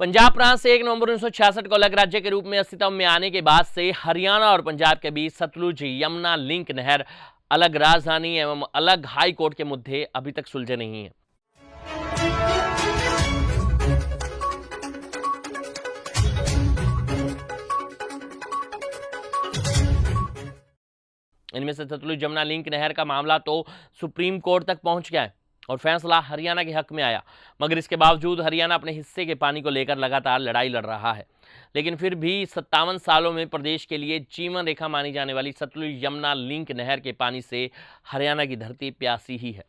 पंजाब प्रांत से 1 नवंबर 1966 को अलग राज्य के रूप में अस्तित्व में आने के बाद से हरियाणा और पंजाब के बीच सतलुज यमुना लिंक नहर, अलग राजधानी एवं अलग हाई कोर्ट के मुद्दे अभी तक सुलझे नहीं हैं। इनमें से सतलुज यमुना लिंक नहर का मामला तो सुप्रीम कोर्ट तक पहुंच गया है और फैसला हरियाणा के हक में आया, मगर इसके बावजूद हरियाणा अपने हिस्से के पानी को लेकर लगातार लड़ाई लड़ रहा है। लेकिन फिर भी 57 सालों में प्रदेश के लिए जीवन रेखा मानी जाने वाली सतलुज यमुना लिंक नहर के पानी से हरियाणा की धरती प्यासी ही है।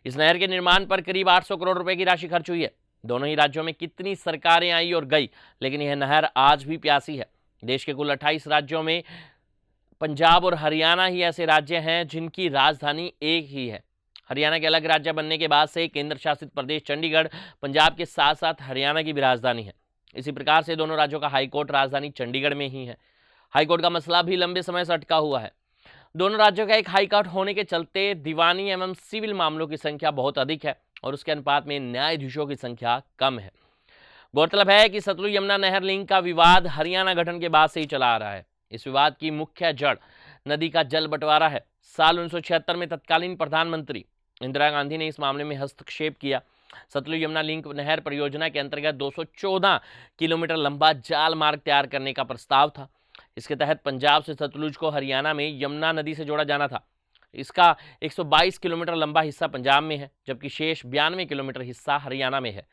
इस नहर के निर्माण पर करीब 800 करोड़ रुपए की राशि खर्च हुई है। दोनों ही राज्यों में कितनी सरकारें आई और गई, लेकिन यह नहर आज भी प्यासी है। देश के कुल 28 राज्यों में पंजाब और हरियाणा ही ऐसे राज्य हैं जिनकी राजधानी एक ही है। हरियाणा के अलग राज्य बनने के बाद से केंद्र शासित प्रदेश चंडीगढ़ पंजाब के साथ साथ हरियाणा की भी राजधानी है। इसी प्रकार से दोनों राज्यों का हाईकोर्ट राजधानी चंडीगढ़ में ही है। हाईकोर्ट का मसला भी लंबे समय से अटका हुआ है। दोनों राज्यों का एक हाईकोर्ट होने के चलते दीवानी एवं सिविल मामलों की संख्या बहुत अधिक है और उसके अनुपात में न्यायाधीशों की संख्या कम है। गौरतलब है कि सतलुज यमुना नहर लिंक का विवाद हरियाणा गठन के बाद से ही चला आ रहा है। इस विवाद की मुख्य जड़ नदी का जल बंटवारा है। साल 1976 में तत्कालीन प्रधानमंत्री इंदिरा गांधी ने इस मामले में हस्तक्षेप किया। सतलुज यमुना लिंक नहर परियोजना के अंतर्गत 214 किलोमीटर लंबा जाल मार्ग तैयार करने का प्रस्ताव था। इसके तहत पंजाब से सतलुज को हरियाणा में यमुना नदी से जोड़ा जाना था। इसका 122 किलोमीटर लंबा हिस्सा पंजाब में है, जबकि शेष 92 किलोमीटर हिस्सा हरियाणा में है।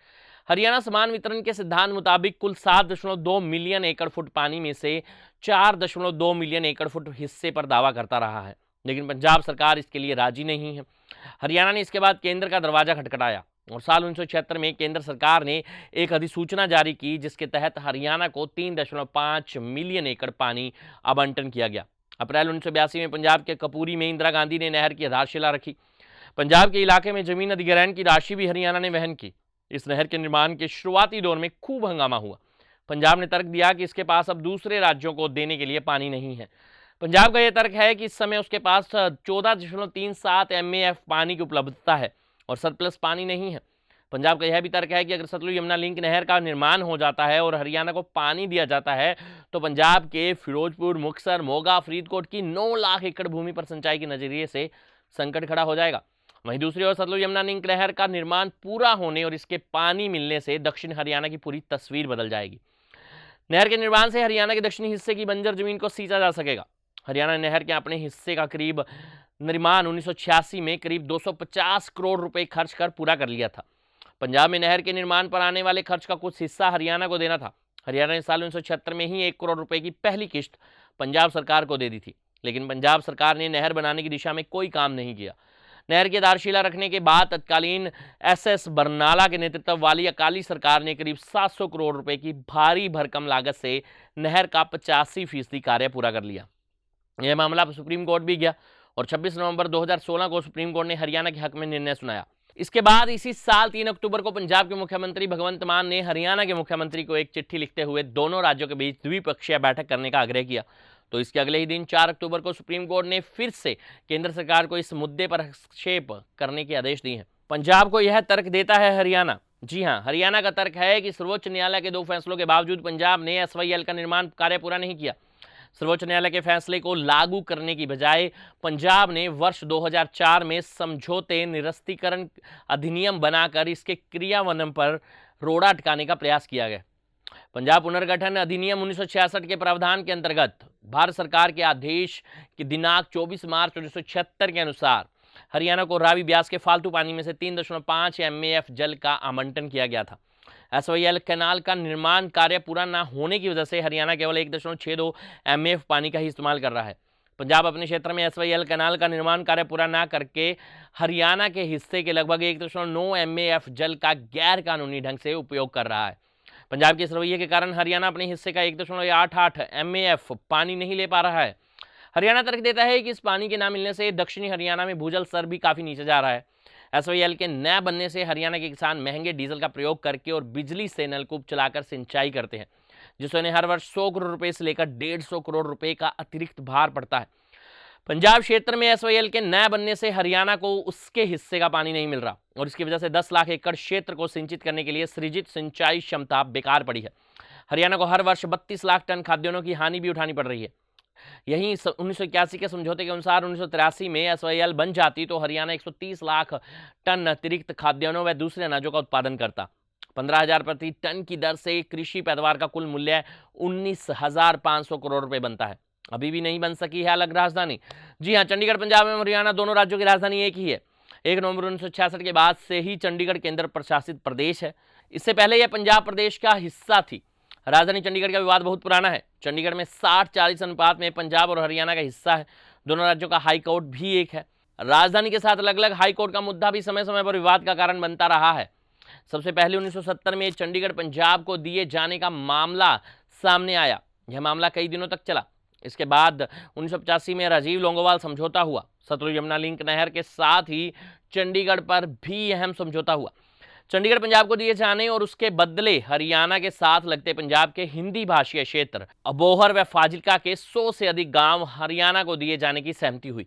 हरियाणा समान वितरण के सिद्धांत मुताबिक कुल 7.2 मिलियन एकड़ फुट पानी में से 4.2 मिलियन एकड़ फुट हिस्से पर दावा करता रहा है, लेकिन पंजाब सरकार इसके लिए राजी नहीं है। हरियाणा ने इसके बाद केंद्र का दरवाजा खटखटाया और साल 1976 में केंद्र सरकार ने एक अधिसूचना जारी की, जिसके तहत हरियाणा को 3.5 मिलियन एकड़ पानी आवंटन किया गया। अप्रैल 1982 में पंजाब के कपूरी में इंदिरा गांधी ने नहर की आधारशिला रखी। पंजाब के इलाके में जमीन अधिग्रहण की राशि भी हरियाणा ने वहन की। इस नहर के निर्माण के शुरुआती दौर में खूब हंगामा हुआ। पंजाब ने तर्क दिया कि इसके पास अब दूसरे राज्यों को देने के लिए पानी नहीं है। पंजाब का यह तर्क है कि इस समय उसके पास 14.37 MAF पानी की उपलब्धता है और सरप्लस पानी नहीं है। पंजाब का यह भी तर्क है कि अगर सतलुज यमुना लिंक नहर का निर्माण हो जाता है और हरियाणा को पानी दिया जाता है तो पंजाब के फिरोजपुर, मुक्तसर, मोगा, फरीदकोट की 9 लाख एकड़ भूमि पर सिंचाई के नजरिए से संकट खड़ा हो जाएगा। वहीं दूसरी ओर सतलुज यमुना लिंक नहर का निर्माण पूरा होने और इसके पानी मिलने से दक्षिण हरियाणा की पूरी तस्वीर बदल जाएगी। नहर के निर्माण से हरियाणा के दक्षिणी हिस्से की बंजर जमीन को सींचा जा सकेगा। हरियाणा नहर के अपने हिस्से का करीब निर्माण 1986 में करीब 250 करोड़ रुपए खर्च कर पूरा कर लिया था। पंजाब में नहर के निर्माण पर आने वाले खर्च का कुछ हिस्सा हरियाणा को देना था। हरियाणा ने साल 1976 में ही 1 करोड़ रुपए की पहली किस्त पंजाब सरकार को दे दी थी, लेकिन पंजाब सरकार ने नहर बनाने की दिशा में कोई काम नहीं किया। नहर की आधारशिला रखने के बाद तत्कालीन SS बरनाला के नेतृत्व वाली अकाली सरकार ने करीब 700 करोड़ रुपए की भारी भरकम लागत से नहर का 85% कार्य पूरा कर लिया। यह मामला सुप्रीम कोर्ट भी गया और 26 नवंबर 2016 को सुप्रीम कोर्ट ने हरियाणा के हक में निर्णय सुनाया। इसके बाद इसी साल 3 अक्टूबर को पंजाब के मुख्यमंत्री भगवंत मान ने हरियाणा के मुख्यमंत्री को एक चिट्ठी लिखते हुए दोनों राज्यों के बीच द्विपक्षीय बैठक करने का आग्रह किया। तो इसके अगले ही दिन 4 अक्टूबर को सुप्रीम कोर्ट ने फिर से केंद्र सरकार को इस मुद्दे पर हस्तक्षेप करने के आदेश दिए हैं। पंजाब को यह तर्क देता है हरियाणा। जी हां, हरियाणा का तर्क है कि सर्वोच्च न्यायालय के 2 फैसलों के बावजूद पंजाब ने SYL का निर्माण कार्य पूरा नहीं किया। सर्वोच्च न्यायालय के फैसले को लागू करने की बजाय पंजाब ने वर्ष 2004 में समझौते निरस्तीकरण अधिनियम बनाकर इसके क्रियान्वयन पर रोड़ा अटकाने का प्रयास किया गया। पंजाब पुनर्गठन अधिनियम 1966 के प्रावधान के अंतर्गत भारत सरकार के आदेश की दिनांक 24 मार्च 1976 के अनुसार हरियाणा को रावी ब्यास के फालतू पानी में से 3.5 MAF जल का आवंटन किया गया था। SYL कैनाल का निर्माण कार्य पूरा न होने की वजह से हरियाणा केवल 1.62 MAF पानी का ही इस्तेमाल कर रहा है। पंजाब अपने क्षेत्र में SYL कैनाल का निर्माण कार्य पूरा न करके हरियाणा के हिस्से के लगभग 1.9 MAF जल का गैर कानूनी ढंग से उपयोग कर रहा है। पंजाब के इस रवैये के कारण हरियाणा अपने हिस्से का 1.88 MAF पानी नहीं ले पा रहा है। हरियाणा तर्क देता है कि इस पानी के न मिलने से दक्षिणी हरियाणा में भूजल स्तर भी काफी नीचे जा रहा है। SYL के न बनने से हरियाणा के किसान महंगे डीजल का प्रयोग करके और बिजली से नलकूप चलाकर सिंचाई करते हैं, जिससे उन्हें हर वर्ष 100 करोड़ रुपए से लेकर 150 करोड़ रुपए का अतिरिक्त भार पड़ता है। पंजाब क्षेत्र में एसवाईएल के नए बनने से हरियाणा को उसके हिस्से का पानी नहीं मिल रहा और इसकी वजह से 10 लाख एकड़ क्षेत्र को सिंचित करने के लिए सृजित सिंचाई क्षमता बेकार पड़ी है। हरियाणा को हर वर्ष 32 लाख टन खाद्यान्नों की हानि भी उठानी पड़ रही है। यहीं 1981 के समझौते के अनुसार 1983 में एसवाईएल बन जाती तो हरियाणा 130 लाख टन अतिरिक्त खाद्यान्नों व दूसरे अनाजों का उत्पादन करता। 15,000 प्रति टन की दर से कृषि पैदावार का कुल मूल्य 19,500 करोड़ रुपए बनता है। अभी भी नहीं बन सकी है अलग राजधानी। जी हाँ, चंडीगढ़ पंजाब एवं हरियाणा दोनों राज्यों की राजधानी एक ही है। 1 नवंबर 1966 के बाद से ही चंडीगढ़ केंद्र प्रशासित प्रदेश है। इससे पहले यह पंजाब प्रदेश का हिस्सा थी। राजधानी चंडीगढ़ का विवाद बहुत पुराना है। चंडीगढ़ में 60-40 अनुपात में पंजाब और हरियाणा का हिस्सा है। दोनों राज्यों का हाई कोर्ट भी एक है। राजधानी के साथ अलग अलग हाई कोर्ट का मुद्दा भी समय समय पर विवाद का कारण बनता रहा है। सबसे पहले 1970 में चंडीगढ़ पंजाब को दिए जाने का मामला सामने आया। यह मामला कई दिनों तक चला। इसके बाद 1985 में राजीव लोंगोवाल समझौता हुआ। सतलुज यमुना लिंक नहर के साथ ही चंडीगढ़ पर भी अहम समझौता हुआ। चंडीगढ़ पंजाब को दिए जाने और उसके बदले हरियाणा के साथ लगते पंजाब के हिंदी भाषीय क्षेत्र अबोहर व फाजिल्का के 100 से अधिक गांव हरियाणा को दिए जाने की सहमति हुई।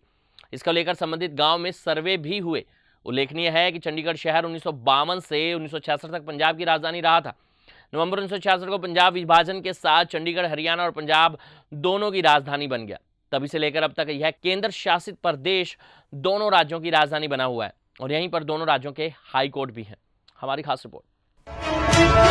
इसको लेकर संबंधित गांव में सर्वे भी हुए। उल्लेखनीय है कि चंडीगढ़ शहर 1952 से 1966 तक पंजाब की राजधानी रहा था। नवंबर 1966 को पंजाब विभाजन के साथ चंडीगढ़ हरियाणा और पंजाब दोनों की राजधानी बन गया। तभी से लेकर अब तक यह केंद्र शासित प्रदेश दोनों राज्यों की राजधानी बना हुआ है और यहीं पर दोनों राज्यों के हाई कोर्ट भी हैं। हमारी खास रिपोर्ट।